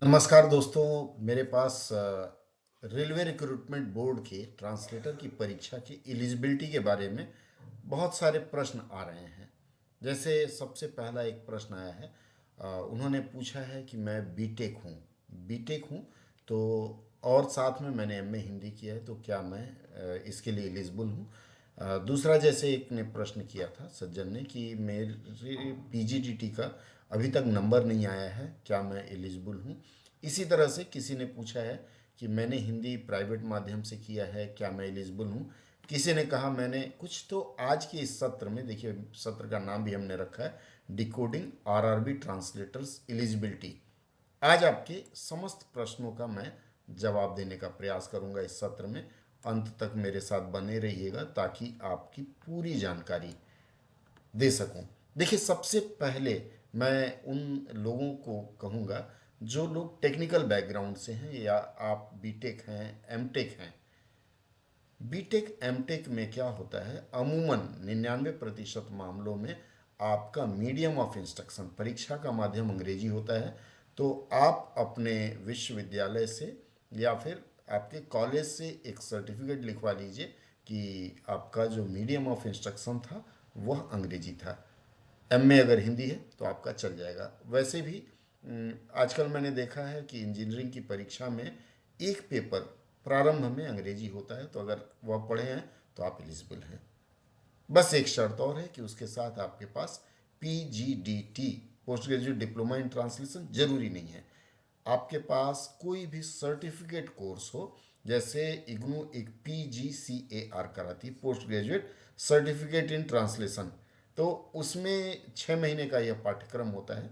नमस्कार दोस्तों। मेरे पास रेलवे रिक्रूटमेंट बोर्ड के ट्रांसलेटर की परीक्षा की एलिजिबिलिटी के बारे में बहुत सारे प्रश्न आ रहे हैं। जैसे सबसे पहला एक प्रश्न आया है। उन्होंने पूछा है कि मैं बीटेक हूँ तो और साथ में मैंने एमए हिंदी किया है, तो क्या मैं इसके लिए एलिजिबल हूँ। दूसरा, जैसे एक ने प्रश्न किया था सज्जन ने कि मेरे पीजीडीटी का अभी तक नंबर नहीं आया है, क्या मैं एलिजिबल हूँ। इसी तरह से किसी ने पूछा है कि मैंने हिंदी प्राइवेट माध्यम से किया है, क्या मैं एलिजिबल हूँ। किसी ने कहा मैंने कुछ। तो आज के इस सत्र में देखिए, सत्र का नाम भी हमने रखा है डिकोडिंग आरआरबी ट्रांसलेटर्स एलिजिबिलिटी। आज आपके समस्त प्रश्नों का मैं जवाब देने का प्रयास करूंगा इस सत्र में। अंत तक मेरे साथ बने रहिएगा ताकि आपकी पूरी जानकारी दे सकूं। देखिए, सबसे पहले मैं उन लोगों को कहूँगा जो लोग टेक्निकल बैकग्राउंड से हैं, या आप बीटेक हैं, एमटेक हैं। बीटेक एमटेक में क्या होता है, अमूमन 99% मामलों में आपका मीडियम ऑफ इंस्ट्रक्शन, परीक्षा का माध्यम अंग्रेजी होता है। तो आप अपने विश्वविद्यालय से या फिर आपके कॉलेज से एक सर्टिफिकेट लिखवा लीजिए कि आपका जो मीडियम ऑफ इंस्ट्रक्शन था वह अंग्रेजी था। एमए अगर हिंदी है तो आपका चल जाएगा। वैसे भी आजकल मैंने देखा है कि इंजीनियरिंग की परीक्षा में एक पेपर प्रारंभ में अंग्रेजी होता है, तो अगर वह पढ़े हैं तो आप एलिजिबल हैं। बस एक शर्त और है कि उसके साथ आपके पास PGDT, post graduate diploma in translation, जरूरी नहीं है। आपके पास कोई भी सर्टिफिकेट कोर्स हो, जैसे इग्नू एक पीजीसीएआर कराती है, post graduate certificate in translation, तो उसमें 6 महीने का यह पाठ्यक्रम होता है,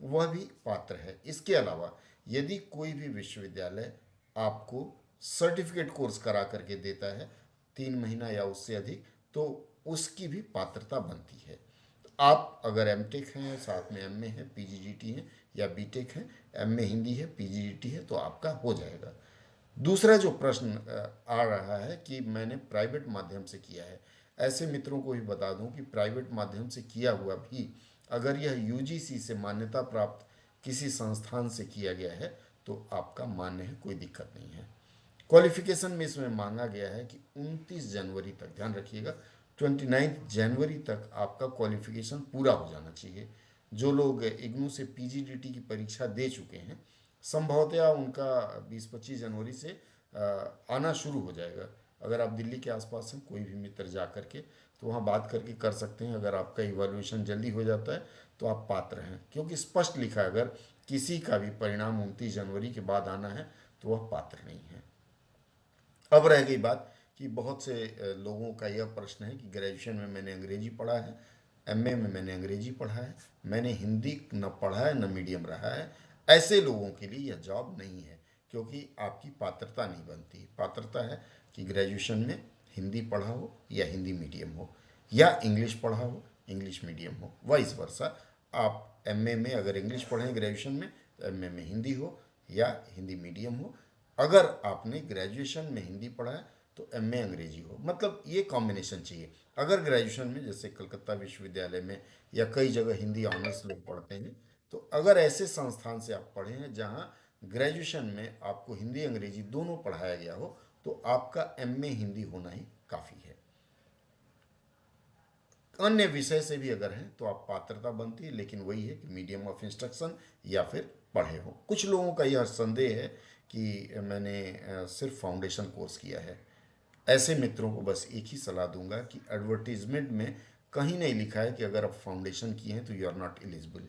वह भी पात्र है। इसके अलावा यदि कोई भी विश्वविद्यालय आपको सर्टिफिकेट कोर्स करा करके देता है 3 महीना या उससे अधिक, तो उसकी भी पात्रता बनती है। आप अगर एमटेक हैं, साथ में एमए है, पीजीडीटी है, या बीटेक है, एमए हिंदी है, पीजीडीटी है, तो आपका हो जाएगा। दूसरा जो प्रश्न आ रहा है कि मैंने प्राइवेट माध्यम से किया है, ऐसे मित्रों को भी बता दूं कि प्राइवेट माध्यम से किया हुआ भी अगर यह यूजीसी से मान्यता प्राप्त किसी संस्थान से किया गया है तो आपका मान्य है, कोई दिक्कत नहीं है। क्वालिफिकेशन में इसमें मांगा गया है कि 29 जनवरी तक, ध्यान रखिएगा, 29 जनवरी तक आपका क्वालिफिकेशन पूरा हो जाना चाहिए। जो लोग इग्नू से पीजीडीटी की परीक्षा दे चुके हैं, संभवतया उनका 20-25 जनवरी से आना शुरू हो जाएगा। अगर आप दिल्ली के आसपास हैं, कोई भी मित्र जा करके तो वहाँ बात करके कर सकते हैं। अगर आपका इवैल्यूएशन जल्दी हो जाता है तो आप पात्र हैं, क्योंकि स्पष्ट लिखा है अगर किसी का भी परिणाम 29 जनवरी के बाद आना है तो वह पात्र नहीं है। अब रह गई बात कि बहुत से लोगों का यह प्रश्न है कि ग्रेजुएशन में मैंने अंग्रेजी पढ़ा है, एमए में मैंने अंग्रेजी पढ़ा है, मैंने हिंदी न पढ़ा है न मीडियम रहा है। ऐसे लोगों के लिए यह जॉब नहीं है, क्योंकि आपकी पात्रता नहीं बनती। पात्रता है कि ग्रेजुएशन में हिंदी पढ़ा हो या हिंदी मीडियम हो, या इंग्लिश पढ़ा हो, इंग्लिश मीडियम हो, वाइस वर्सा। आप एमए में अगर इंग्लिश पढ़ें ग्रेजुएशन में, तो एमए में हिंदी हो या हिंदी मीडियम हो। अगर आपने ग्रेजुएशन में हिंदी पढ़ा है तो एमए अंग्रेजी हो, मतलब ये कॉम्बिनेशन चाहिए। अगर ग्रेजुएशन में जैसे कलकत्ता विश्वविद्यालय में या कई जगह हिंदी ऑनर्स लोग पढ़ते हैं, तो अगर ऐसे संस्थान से आप पढ़े हैं जहाँ ग्रेजुएशन में आपको हिंदी अंग्रेजी दोनों पढ़ाया गया हो, तो आपका एमए हिंदी होना ही काफ़ी है। अन्य विषय से भी अगर हैं तो आप पात्रता बनती है, लेकिन वही है कि मीडियम ऑफ इंस्ट्रक्शन या फिर पढ़े हो। कुछ लोगों का यह संदेह है कि मैंने सिर्फ फाउंडेशन कोर्स किया है। ऐसे मित्रों को बस एक ही सलाह दूंगा कि एडवर्टीजमेंट में कहीं नहीं लिखा है कि अगर आप फाउंडेशन किए हैं तो यू आर नॉट एलिजिबल।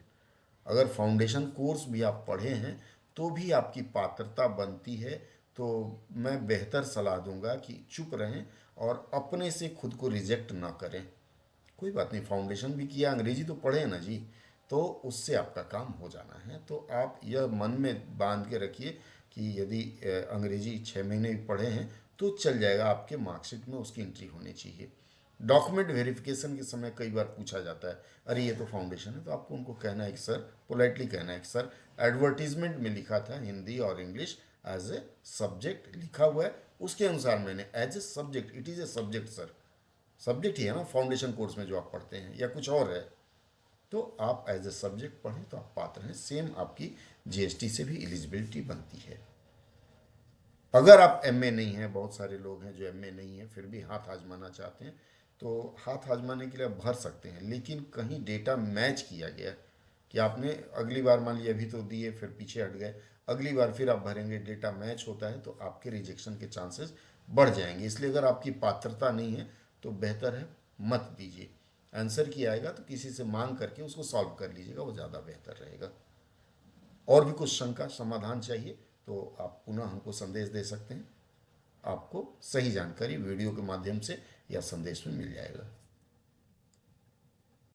अगर फाउंडेशन कोर्स भी आप पढ़े हैं तो भी आपकी पात्रता बनती है। तो मैं बेहतर सलाह दूंगा कि चुप रहें और अपने से खुद को रिजेक्ट ना करें। कोई बात नहीं, फाउंडेशन भी किया, अंग्रेजी तो पढ़े ना जी, तो उससे आपका काम हो जाना है। तो आप यह मन में बांध के रखिए कि यदि अंग्रेजी 6 महीने भी पढ़े हैं तो चल जाएगा, आपके मार्कशीट में उसकी एंट्री होनी चाहिए। डॉक्यूमेंट वेरिफिकेशन के समय कई बार पूछा जाता है, अरे ये तो फाउंडेशन है, तो आपको उनको कहना है कि सर, पोलाइटली कहना है कि सर, एडवर्टीजमेंट में लिखा था हिंदी और इंग्लिश एज ए सब्जेक्ट लिखा हुआ है, उसके अनुसार मैंने as a subject, it is a subject sir. Subject ही है ना फाउंडेशन कोर्स में जो आप पढ़ते हैं, या कुछ और है, तो आप एज ए सब्जेक्ट पढ़ें तो आप पात्र हैं। सेम आपकी जीएसटी से भी एलिजिबिलिटी बनती है। अगर आप एमए नहीं हैं, बहुत सारे लोग हैं जो एमए नहीं हैं फिर भी हाथ आजमाना चाहते हैं, तो हाथ आजमाने के लिए आप भर सकते हैं, लेकिन कहीं डेटा मैच किया गया कि आपने अगली बार मान लिया अभी तो दिए फिर पीछे हट गए, अगली बार फिर आप भरेंगे, डेटा मैच होता है तो आपके रिजेक्शन के चांसेस बढ़ जाएंगे। इसलिए अगर आपकी पात्रता नहीं है तो बेहतर है मत दीजिए। आंसर किया आएगा तो किसी से मांग करके उसको सॉल्व कर लीजिएगा, वो ज़्यादा बेहतर रहेगा। और भी कुछ शंका समाधान चाहिए तो आप पुनः हमको संदेश दे सकते हैं। आपको सही जानकारी वीडियो के माध्यम से या संदेश में मिल जाएगा।